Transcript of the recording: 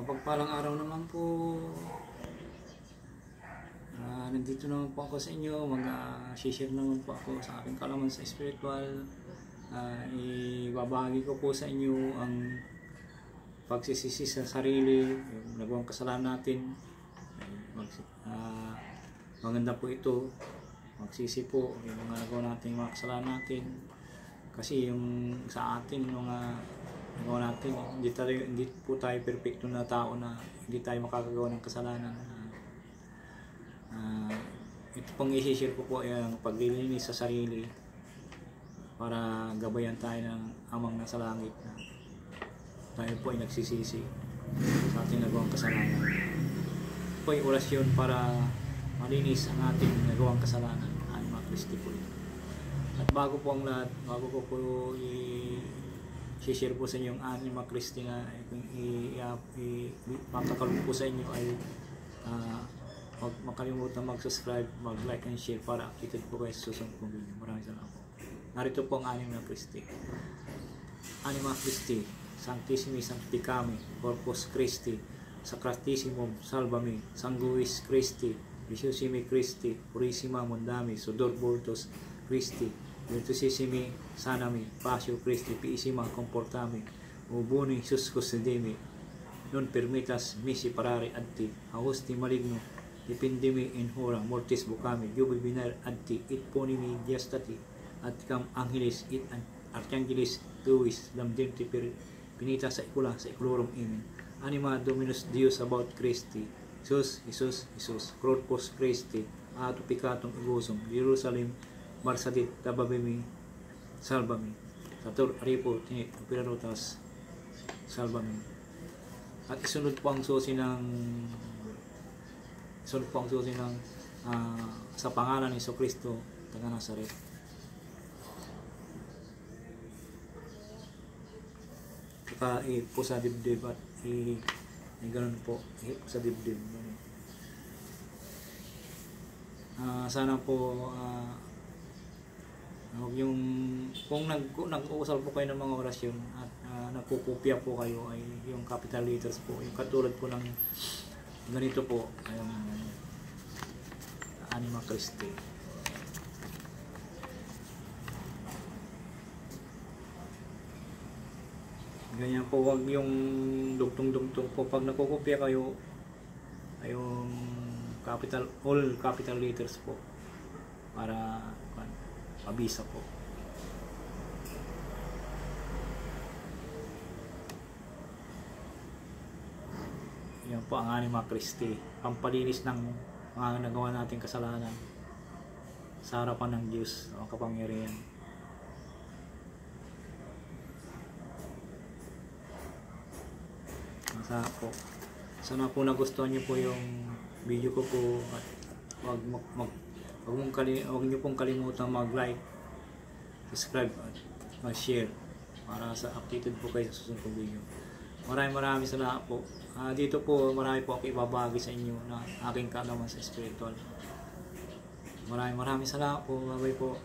Mapagpalang araw naman po. Nandito naman po ako sa inyo. Mag-share naman po ako sa aking kalaman sa spiritual. Ibabahagi ko po sa inyo ang pagsisisi sa sarili, yung nagawang kasalanan natin. Maganda po ito. Magsisi po yung mga nagawa natin, mga kasalanan natin. Kasi yung sa atin, mga nagawa natin, hindi po tayo perfecto na tao na hindi tayo makakagawa ng kasalanan. Ito pong i-share ko po yung paglilinis sa sarili para gabayan tayo ng amang nasa langit na tayo po ay nagsisisi sa ating nagawang kasalanan. Ito po yung orasyon para malinis ang ating nagawang kasalanan. Anima Christi po ito. At bago po ang lahat, bago ko po i-share po sa inyo yung Anima Christi na makakalong po sa inyo ay huwag makalimutan mag-subscribe, mag-like and share para updated po kayo sa susunod kong video. Maraming salamat po. Narito po ang Anima Christi. Anima Christi, Sanctissimi Sancticami, Corpus Christi, Sacratissimum Salvami, Sanguis Christi, Viciosimi Christi, Purissima Mundami, Sudor Vultus Christi, Virtuosissimi Sanami, Pasio Christi, Piissima Comportami, Ubuni Suscus Sedemi, non permitas misi parare adti, Augusti Maligno, Dependimi in hora, mortis vocami, Jubi binar adti, it ponimi diastati, at cam angelis, it archangelis, tuis, lamdenti pinita sa ikula, sa iklorum imin. Anima Dominus Deus about Christi, Jesus, Corpus Christi, ato picatum igusum, Jerusalem, Marsadit, Tababimi, Salvami, Satur Aripo, Tinit, Operarotas, Salvami. At isunod po ang susi ng sa pangalan ni Jesucristo, taga Nazaret. Saka po sa dibdib at ganun po, po sa dibdib. Sana po yung kung nag-uusap po kayo ng mga orasyon at nagkukopya po kayo ay yung capital letters po, yung katulad po ng ganito po ay Anima Christi. Ganyan po, wag yung dugtong-dugtong po pag nagkukopya kayo ay yung all capital letters po para mabisa po. Yan po ang Anima Christi, pampalinis ng mga nagawa nating kasalanan sa harapan ng Diyos o kapangyarihan. Sana po nagustuhan niyo po yung video ko po at huwag niyo pong kalimutan mag-like, subscribe at mag-share para sa updated po kayo sa susunod kong video. Maraming salamat po. Dito po marami po ako ibabahagi sa inyo na aking kaalaman sa spiritual. Maraming salamat po. Bye-bye po.